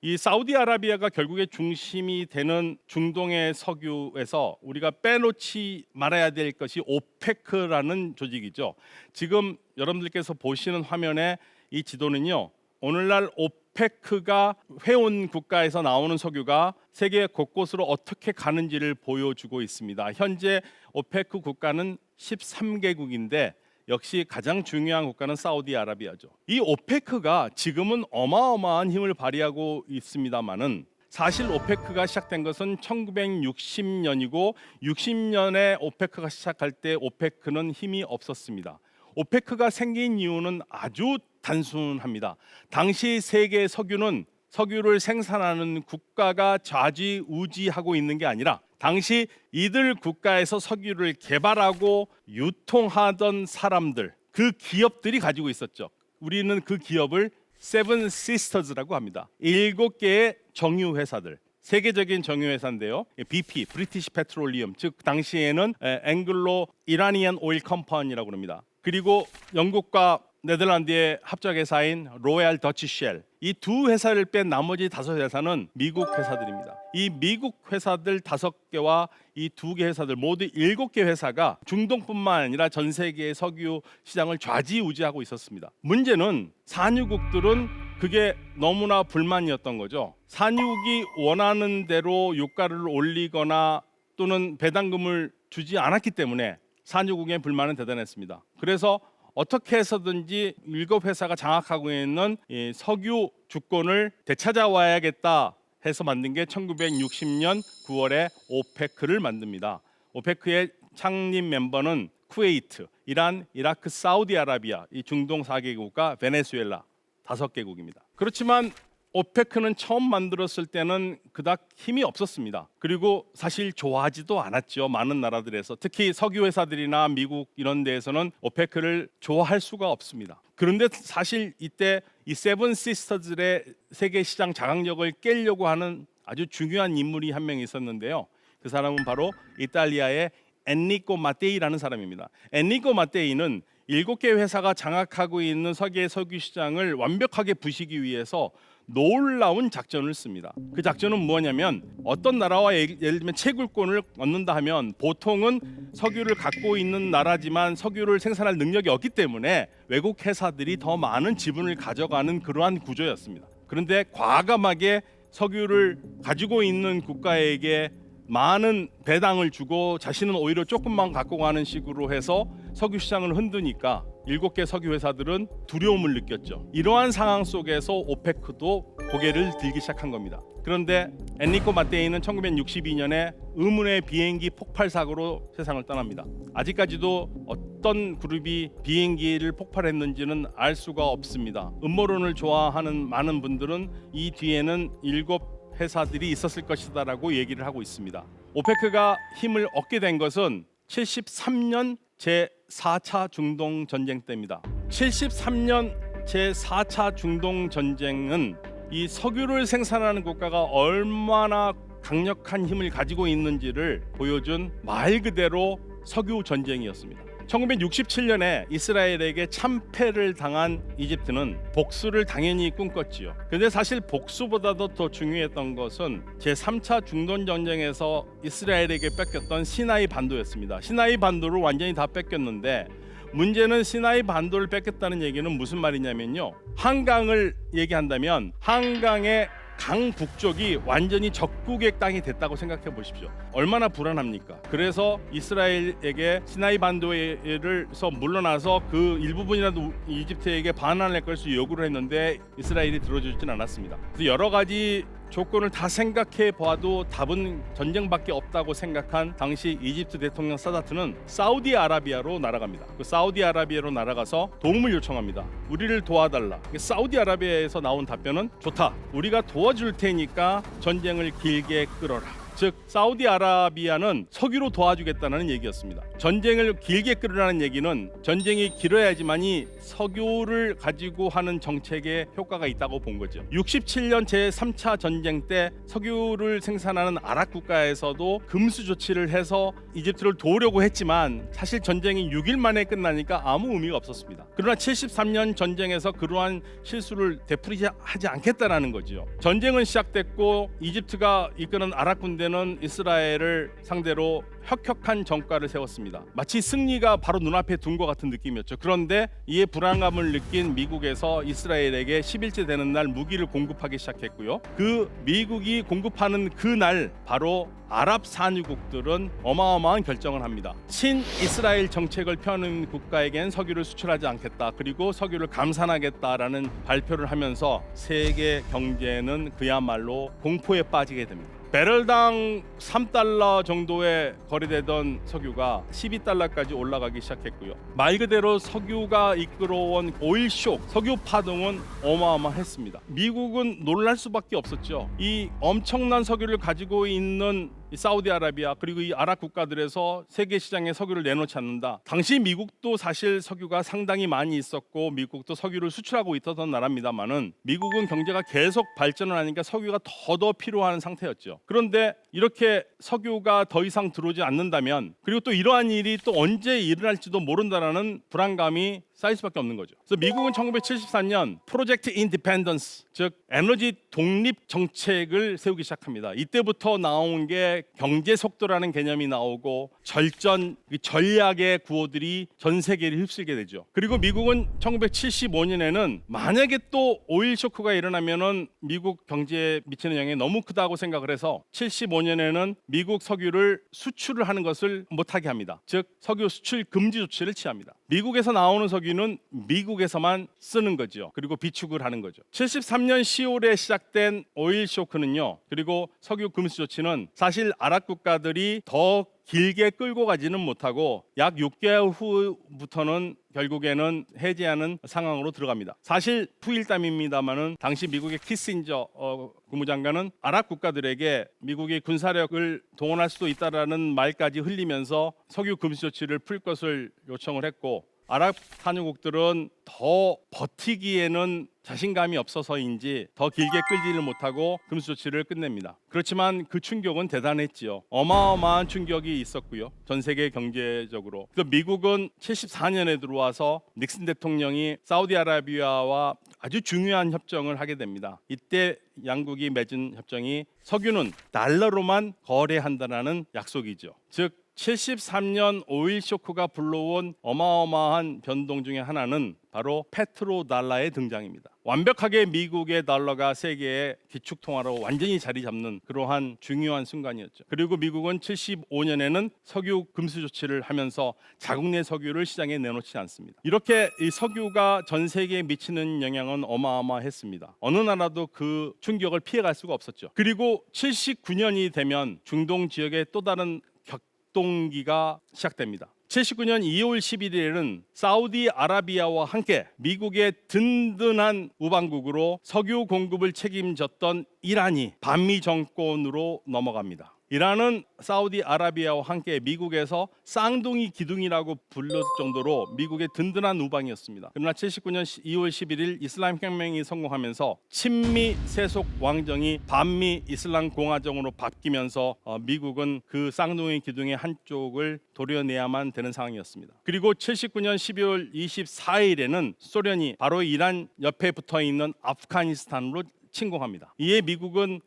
이 사우디아라비아가 결국에 중심이 되는 중동의 석유에서 우리가 빼놓지 말아야 될 것이 오페크라는 조직이죠. 지금 여러분들께서 보시는 화면에 이 지도는요, 오늘날 오페크가 회원 국가에서 나오는 석유가 세계 곳곳으로 어떻게 가는지를 보여주고 있습니다. 현재 오페크 국가는 13개국인데 역시 가장 중요한 국가는 사우디아라비아죠. 이 오페크가 지금은 어마어마한 힘을 발휘하고 있습니다만은 사실 오페크가 시작된 것은 1960년이고 60년에 오페크가 시작할 때 오페크는 힘이 없었습니다. 오페크가 생긴 이유는 아주 단순합니다. 당시 세계 석유를 생산하는 국가가 좌지우지하고 있는 게 아니라 당시 이들 국가에서 석유를 개발하고 유통하던 사람들, 그 기업들이 가지고 있었죠. 우리는 그 기업을 세븐 시스터즈라고 합니다. 7개의 정유 회사들, 세계적인 정유 회사인데요. BP, 브리티시 페트롤리엄, 즉 당시에는 앵글로 이라니안 오일 컴퍼니라고 합니다. 그리고 영국과 네덜란드의 합작회사인 로얄 더치 쉘, 이 두 회사를 뺀 나머지 5회사는 미국 회사들입니다. 이 미국 회사들 5개와 이 2개 회사들 모두 7개 회사가 중동뿐만 아니라 전 세계의 석유 시장을 좌지우지하고 있었습니다. 문제는 산유국들은 그게 너무나 불만이었던 거죠. 산유국이 원하는 대로 유가를 올리거나 또는 배당금을 주지 않았기 때문에 산유국의 불만은 대단했습니다. 그래서 어떻게 해서든지 7회사가 장악하고 있는 이 석유 주권을 되찾아와야겠다 해서 만든 게 1960년 9월에 오페크를 만듭니다. 오페크의 창립 멤버는 쿠웨이트, 이란, 이라크, 사우디아라비아, 이 중동 4개국과 베네수엘라 5개국입니다. 그렇지만 오페크는 처음 만들었을 때는 그닥 힘이 없었습니다. 그리고 사실 좋아하지도 않았죠. 많은 나라들에서, 특히 석유 회사들이나 미국 이런 데에서는 오페크를 좋아할 수가 없습니다. 그런데 사실 이때 이 세븐 시스터즈의 세계 시장 장악력을 깨려고 하는 아주 중요한 인물이 한 명 있었는데요. 그 사람은 바로 이탈리아의 엔리코 마테이라는 사람입니다. 엔리코 마테이는 7개 회사가 장악하고 있는 세계 석유 시장을 완벽하게 부시기 위해서 놀라운 작전을 씁니다. 그 작전은 뭐냐면, 어떤 나라와 예를 들면 채굴권을 얻는다 하면 보통은 석유를 갖고 있는 나라지만 석유를 생산할 능력이 없기 때문에 외국 회사들이 더 많은 지분을 가져가는 그러한 구조였습니다. 그런데 과감하게 석유를 가지고 있는 국가에게 많은 배당을 주고 자신은 오히려 조금만 갖고 가는 식으로 해서 석유 시장을 흔드니까 7개 석유 회사들은 두려움을 느꼈죠. 이러한 상황 속에서 오페크도 고개를 들기 시작한 겁니다. 그런데 엔리코 마테이는 1962년에 의문의 비행기 폭발 사고로 세상을 떠납니다. 아직까지도 어떤 그룹이 비행기를 폭발했는지는 알 수가 없습니다. 음모론을 좋아하는 많은 분들은 이 뒤에는 7 회사들이 있었을 것이다라고 얘기를 하고 있습니다. 오페크가 힘을 얻게 된 것은 73년 제4차 중동 전쟁 때입니다. 73년 제4차 중동 전쟁은 이 석유를 생산하는 국가가 얼마나 강력한 힘을 가지고 있는지를 보여준 말 그대로 석유 전쟁이었습니다. 1967년에 이스라엘에게 참패를 당한 이집트는 복수를 당연히 꿈꿨지요. 그런데 사실 복수보다도 더 중요했던 것은 제3차 중동 전쟁에서 이스라엘에게 뺏겼던 시나이 반도였습니다. 시나이 반도를 완전히 다 뺏겼는데, 문제는 시나이 반도를 뺏겼다는 얘기는 무슨 말이냐면요, 한강을 얘기한다면 한강의 강 북쪽이 완전히 적국의 땅이 됐다고 생각해 보십시오. 얼마나 불안합니까? 그래서 이스라엘에게 시나이 반도에서 물러나서 그 일부분이라도 이집트에게 반환할 것을 요구를 했는데 이스라엘이 들어주진 않았습니다. 그래서 여러 가지 조건을 다 생각해 보아도 답은 전쟁밖에 없다고 생각한 당시 이집트 대통령 사다트는 사우디아라비아로 날아갑니다. 그 사우디아라비아로 날아가서 도움을 요청합니다. 우리를 도와달라. 사우디아라비아에서 나온 답변은, 좋다, 우리가 도와줄 테니까 전쟁을 길게 끌어라. 즉 사우디아라비아는 석유로 도와주겠다는 얘기였습니다. 전쟁을 길게 끌으라는 얘기는 전쟁이 길어야지만이 석유를 가지고 하는 정책에 효과가 있다고 본 거죠. 67년 제3차 전쟁 때 석유를 생산하는 아랍 국가에서도 금수 조치를 해서 이집트를 도우려고 했지만 사실 전쟁이 6일 만에 끝나니까 아무 의미가 없었습니다. 그러나 73년 전쟁에서 그러한 실수를 되풀이하지 않겠다라는 거죠. 전쟁은 시작됐고 이집트가 이끄는 아랍 군대는 이스라엘을 상대로 혁혁한 전과를 세웠습니다. 마치 승리가 바로 눈앞에 둔 것 같은 느낌이었죠. 그런데 이에 불안감을 느낀 미국에서 이스라엘에게 10일째 되는 날 무기를 공급하기 시작했고요. 그 미국이 공급하는 그날 바로 아랍 산유국들은 어마어마한 결정을 합니다. 친이스라엘 정책을 펴는 국가에겐 석유를 수출하지 않겠다. 그리고 석유를 감산하겠다라는 발표를 하면서 세계 경제는 그야말로 공포에 빠지게 됩니다. 배럴당 3달러 정도에 거래되던 석유가 12달러까지 올라가기 시작했고요. 말 그대로 석유가 이끌어온 오일쇼크, 석유 파동은 어마어마했습니다. 미국은 놀랄 수밖에 없었죠. 이 엄청난 석유를 가지고 있는 사우디아라비아 그리고 이 아랍 국가들에서 세계 시장에 석유를 내놓지 않는다. 당시 미국도 사실 석유가 상당히 많이 있었고 미국도 석유를 수출하고 있었던 나라입니다만은 미국은 경제가 계속 발전을 하니까 석유가 더 필요한 상태였죠. 그런데 이렇게 석유가 더 이상 들어오지 않는다면 그리고 또 이러한 일이 또 언제 일어날지도 모른다라는 불안감이 쌓일 수밖에 없는 거죠. 그래서 미국은 1974년 프로젝트 인디펜던스, 즉 에너지 독립 정책을 세우기 시작합니다. 이때부터 나온 게 경제 속도라는 개념이 나오고 전략의 구호들이 전 세계를 휩쓸게 되죠. 그리고 미국은 1975년에는 만약에 또 오일 쇼크가 일어나면은 미국 경제에 미치는 영향이 너무 크다고 생각을 해서 75년에는 미국 석유를 수출을 하는 것을 못하게 합니다. 즉 석유 수출 금지 조치를 취합니다. 미국에서 나오는 석유는 미국에서만 쓰는 거죠. 그리고 비축을 하는 거죠. 73년 10월에 시작된 오일 쇼크는요. 그리고 석유 금수 조치는 사실 아랍 국가들이 더 길게 끌고 가지는 못하고 약 6개월 후부터는 결국에는 해제하는 상황으로 들어갑니다. 사실 후일담입니다만은 당시 미국의 키신저 국무장관은 아랍 국가들에게 미국이 군사력을 동원할 수도 있다라는 말까지 흘리면서 석유 금수 조치를 풀 것을 요청을 했고 아랍 산유국들은 더 버티기에는 자신감이 없어서인지 더 길게 끌지를 못하고 금수 조치를 끝냅니다. 그렇지만 그 충격은 대단했지요. 어마어마한 충격이 있었고요. 전 세계 경제적으로. 그래서 미국은 74년에 들어와서 닉슨 대통령이 사우디아라비아와 아주 중요한 협정을 하게 됩니다. 이때 양국이 맺은 협정이 석유는 달러로만 거래한다는 약속이죠. 즉 73년 오일 쇼크가 불러온 어마어마한 변동 중에 하나는 바로 페트로달러의 등장입니다. 완벽하게 미국의 달러가 세계의 기축통화로 완전히 자리 잡는 그러한 중요한 순간이었죠. 그리고 미국은 75년에는 석유 금수 조치를 하면서 자국 내 석유를 시장에 내놓지 않습니다. 이렇게 이 석유가 전 세계에 미치는 영향은 어마어마했습니다. 어느 나라도 그 충격을 피해갈 수가 없었죠. 그리고 79년이 되면 중동 지역의 또 다른 격동기가 시작됩니다. 79년 2월 11일에는 사우디아라비아와 함께 미국의 든든한 우방국으로 석유 공급을 책임졌던 이란이 반미 정권으로 넘어갑니다. 이란은 사우디아라비아와 함께 미국에서 쌍둥이 기둥이라고 불릴 정도로 미국의 든든한 우방이었습니다. 그러나 79년 2월 11일 이슬람 혁명이 성공하면서 친미 세속 왕정이 반미 이슬람 공화정으로 바뀌면서 미국은 그 쌍둥이 기둥의 한쪽을 도려내야만 되는 상황이었습니다. 그리고 79년 12월 24일에는 소련이 바로 이란 옆에 붙어 있는 아프가니스탄으로 침공합니다. 이에 미국은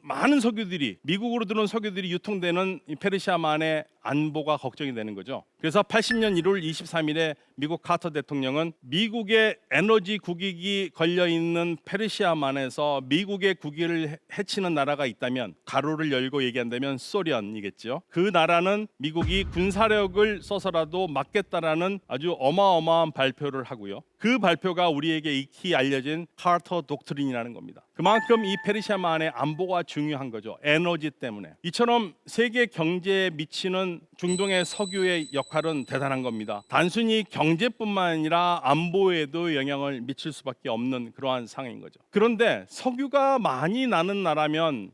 많은 석유들이 미국으로 들어온 석유들이 유통되는 페르시아만의 안보가 걱정이 되는 거죠. 그래서 80년 1월 23일에 미국 카터 대통령은 미국의 에너지 국익이 걸려 있는 페르시아만에서 미국의 국익을 해치는 나라가 있다면 가로를 열고 얘기한다면 소련이겠죠. 그 나라는 미국이 군사력을 써서라도 막겠다라는 아주 어마어마한 발표를 하고요. 그 발표가 우리에게 익히 알려진 카터 독트린이라는 겁니다. 그만큼 이 페르시아만의 안보가 중요한 거죠. 에너지 때문에. 이처럼 세계 경제에 미치는 중동의 석유의 역할은 대단한 겁니다. 단순히 경제뿐만 아니라 안보에도 영향을 미칠 수밖에 없는 그러한 상황인 거죠. 그런데 석유가 많이 나는 나라는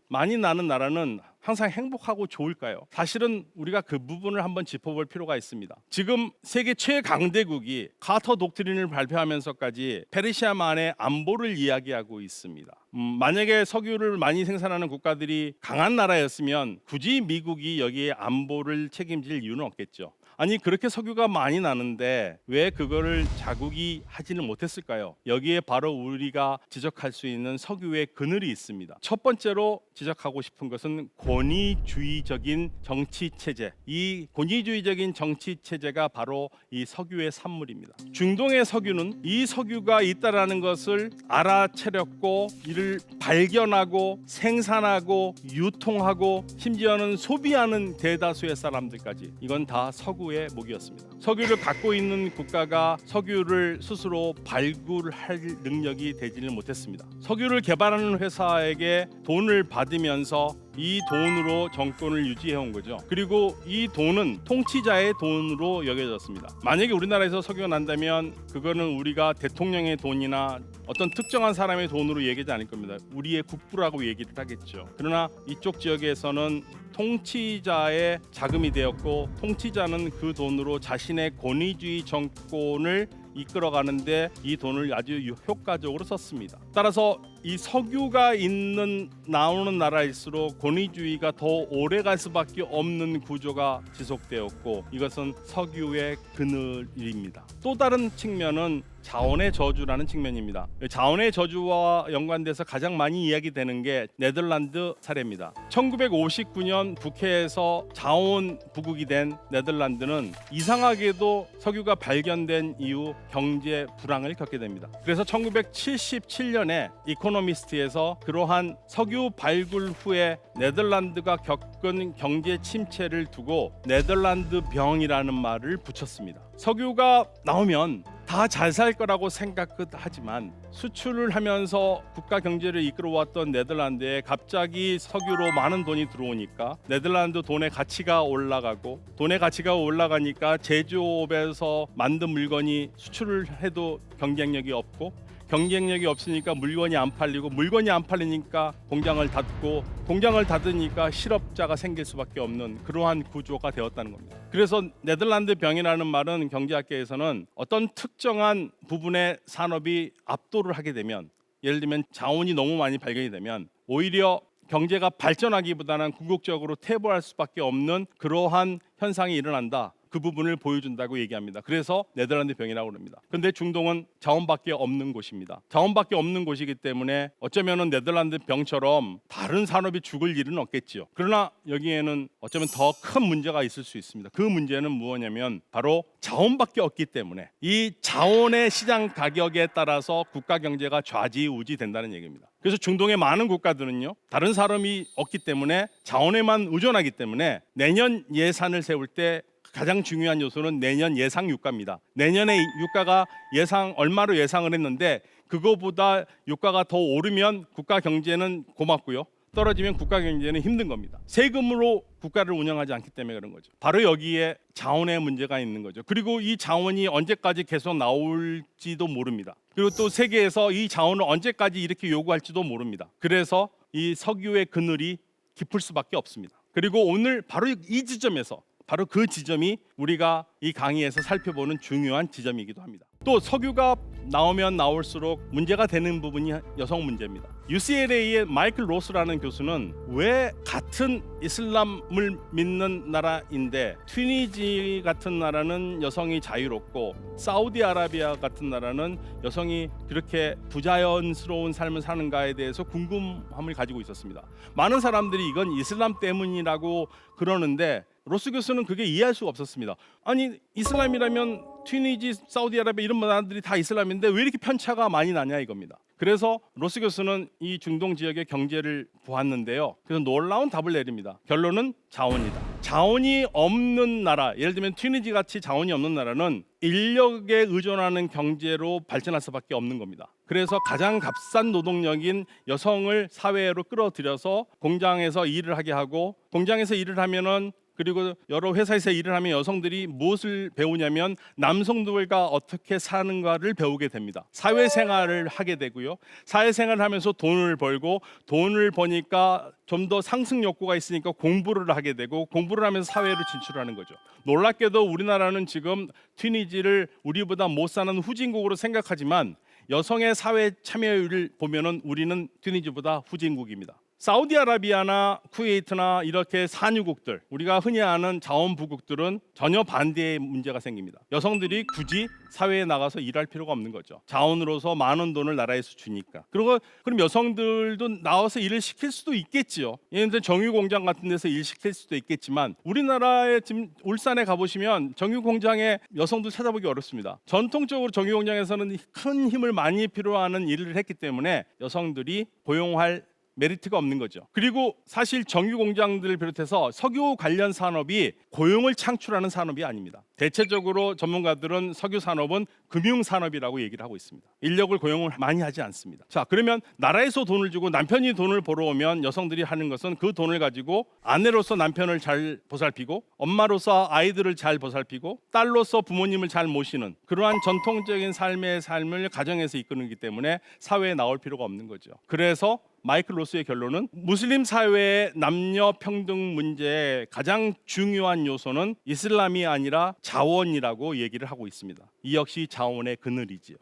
항상 행복하고 좋을까요? 사실은 우리가 그 부분을 한번 짚어볼 필요가 있습니다. 지금 세계 최강대국이 카터 독트린을 발표하면서까지 페르시아만의 안보를 이야기하고 있습니다. 만약에 석유를 많이 생산하는 국가들이 강한 나라였으면 굳이 미국이 여기에 안보를 책임질 이유는 없겠죠. 아니 그렇게 석유가 많이 나는데 왜 그거를 자국이 하지는 못했을까요? 여기에 바로 우리가 지적할 수 있는 석유의 그늘이 있습니다. 첫 번째로 지적하고 싶은 것은 권위주의적인 정치 체제. 이 권위주의적인 정치 체제가 바로 이 석유의 산물입니다. 중동의 석유는 이 석유가 있다라는 것을 알아채렸고 이를 발견하고 생산하고 유통하고 심지어는 소비하는 대다수의 사람들까지 이건 다 석유의 목이었습니다. 석유를 갖고 있는 국가가 석유를 스스로 발굴할 능력이 되지는 못했습니다. 석유를 개발하는 회사에게 돈을 받으면서 이 돈으로 정권을 유지해온 거죠. 그리고 이 돈은 통치자의 돈으로 여겨졌습니다. 만약에 우리나라에서 석유가 난다면 그거는 우리가 대통령의 돈이나 어떤 특정한 사람의 돈으로 얘기하지 않을 겁니다. 우리의 국부라고 얘기를 하겠죠. 그러나 이쪽 지역에서는 통치자의 자금이 되었고 통치자는 그 돈으로 자신의 권위주의 정권을 이끌어가는데 이 돈을 아주 효과적으로 썼습니다. 따라서 이 석유가 나오는 나라일수록 권위주의가 더 오래 갈 수밖에 없는 구조가 지속되었고 이것은 석유의 그늘입니다. 또 다른 측면은 자원의 저주라는 측면입니다. 자원의 저주와 연관돼서 가장 많이 이야기되는 게 네덜란드 사례입니다. 1959년 북해에서 자원 부국이 된 네덜란드는 이상하게도 석유가 발견된 이후 경제 불황을 겪게 됩니다. 그래서 1977년에 이코노미스트에서 그러한 석유 발굴 후에 네덜란드가 겪은 경제 침체를 두고 네덜란드 병이라는 말을 붙였습니다. 석유가 나오면 다 잘 살 거라고 생각하지만 수출을 하면서 국가 경제를 이끌어왔던 네덜란드에 갑자기 석유로 많은 돈이 들어오니까 네덜란드 돈의 가치가 올라가고 돈의 가치가 올라가니까 제조업에서 만든 물건이 수출을 해도 경쟁력이 없고 경쟁력이 없으니까 물건이 안 팔리고 물건이 안 팔리니까 공장을 닫고 공장을 닫으니까 실업자가 생길 수밖에 없는 그러한 구조가 되었다는 겁니다. 그래서 네덜란드 병이라는 말은 경제학계에서는 어떤 특정한 부분의 산업이 압도를 하게 되면 예를 들면 자원이 너무 많이 발견이 되면 오히려 경제가 발전하기보다는 궁극적으로 퇴보할 수밖에 없는 그러한 현상이 일어난다. 그 부분을 보여준다고 얘기합니다. 그래서 네덜란드 병이라고 합니다. 그런데 중동은 자원밖에 없는 곳입니다. 자원밖에 없는 곳이기 때문에 어쩌면 네덜란드 병처럼 다른 산업이 죽을 일은 없겠지요. 그러나 여기에는 어쩌면 더 큰 문제가 있을 수 있습니다. 그 문제는 무엇이냐면 바로 자원밖에 없기 때문에 이 자원의 시장 가격에 따라서 국가 경제가 좌지우지 된다는 얘기입니다. 그래서 중동의 많은 국가들은요 다른 사람이 없기 때문에 자원에만 의존하기 때문에 내년 예산을 세울 때 가장 중요한 요소는 내년 예상 유가입니다. 내년의 유가가 얼마로 예상을 했는데 그거보다 유가가 더 오르면 국가 경제는 고맙고요. 떨어지면 국가 경제는 힘든 겁니다. 세금으로 국가를 운영하지 않기 때문에 그런 거죠. 바로 여기에 자원의 문제가 있는 거죠. 그리고 이 자원이 언제까지 계속 나올지도 모릅니다. 그리고 또 세계에서 이 자원을 언제까지 이렇게 요구할지도 모릅니다. 그래서 이 석유의 그늘이 깊을 수밖에 없습니다. 그리고 오늘 바로 이 지점에서 바로 그 지점이 우리가 이 강의에서 살펴보는 중요한 지점이기도 합니다. 또 석유가 나오면 나올수록 문제가 되는 부분이 여성 문제입니다. UCLA의 마이클 로스라는 교수는 왜 같은 이슬람을 믿는 나라인데 튀니지 같은 나라는 여성이 자유롭고 사우디아라비아 같은 나라는 여성이 그렇게 부자연스러운 삶을 사는가에 대해서 궁금함을 가지고 있었습니다. 많은 사람들이 이건 이슬람 때문이라고 그러는데 로스 교수는 그게 이해할 수가 없었습니다. 아니 이슬람이라면 튀니지, 사우디아라비아 이런 나라들이 다 이슬람인데 왜 이렇게 편차가 많이 나냐 이겁니다. 그래서 로스 교수는 이 중동 지역의 경제를 보았는데요. 그래서 놀라운 답을 내립니다. 결론은 자원이다. 자원이 없는 나라, 예를 들면 튀니지 같이 자원이 없는 나라는 인력에 의존하는 경제로 발전할 수밖에 없는 겁니다. 그래서 가장 값싼 노동력인 여성을 사회로 끌어들여서 공장에서 일을 하게 하고 공장에서 일을 하면은 그리고 여러 회사에서 일을 하면 여성들이 무엇을 배우냐면 남성들과 어떻게 사는가를 배우게 됩니다. 사회생활을 하게 되고요. 사회생활을 하면서 돈을 벌고 돈을 버니까 좀 더 상승 욕구가 있으니까 공부를 하게 되고 공부를 하면서 사회로 진출하는 거죠. 놀랍게도 우리나라는 지금 튀니지를 우리보다 못 사는 후진국으로 생각하지만 여성의 사회 참여율을 보면은 우리는 튀니지보다 후진국입니다. 사우디아라비아나 쿠웨이트나 이렇게 산유국들, 우리가 흔히 아는 자원부국들은 전혀 반대의 문제가 생깁니다. 여성들이 굳이 사회에 나가서 일할 필요가 없는 거죠. 자원으로서 많은 돈을 나라에서 주니까. 그리고 그럼 여성들도 나와서 일을 시킬 수도 있겠지요. 예를 들어 정유공장 같은 데서 일 시킬 수도 있겠지만 우리나라에 지금 울산에 가보시면 정유공장에 여성들 찾아보기 어렵습니다. 전통적으로 정유공장에서는 큰 힘을 많이 필요하는 일을 했기 때문에 여성들이 고용할 메리트가 없는 거죠. 그리고 사실 정유 공장들을 비롯해서 석유 관련 산업이 고용을 창출하는 산업이 아닙니다. 대체적으로 전문가들은 석유 산업은 금융 산업이라고 얘기를 하고 있습니다. 인력을 고용을 많이 하지 않습니다. 자, 그러면 나라에서 돈을 주고 남편이 돈을 벌어오면 여성들이 하는 것은 그 돈을 가지고 아내로서 남편을 잘 보살피고 엄마로서 아이들을 잘 보살피고 딸로서 부모님을 잘 모시는 그러한 전통적인 삶을 가정에서 이끄는기 때문에 사회에 나올 필요가 없는 거죠. 그래서 마이클 로스의 결론은 무슬림 사회의 남녀 평등 문제의 가장 중요한 요소는 이슬람이 아니라 자원이라고 얘기를 하고 있습니다. 이 역시 자원의 그늘이지요.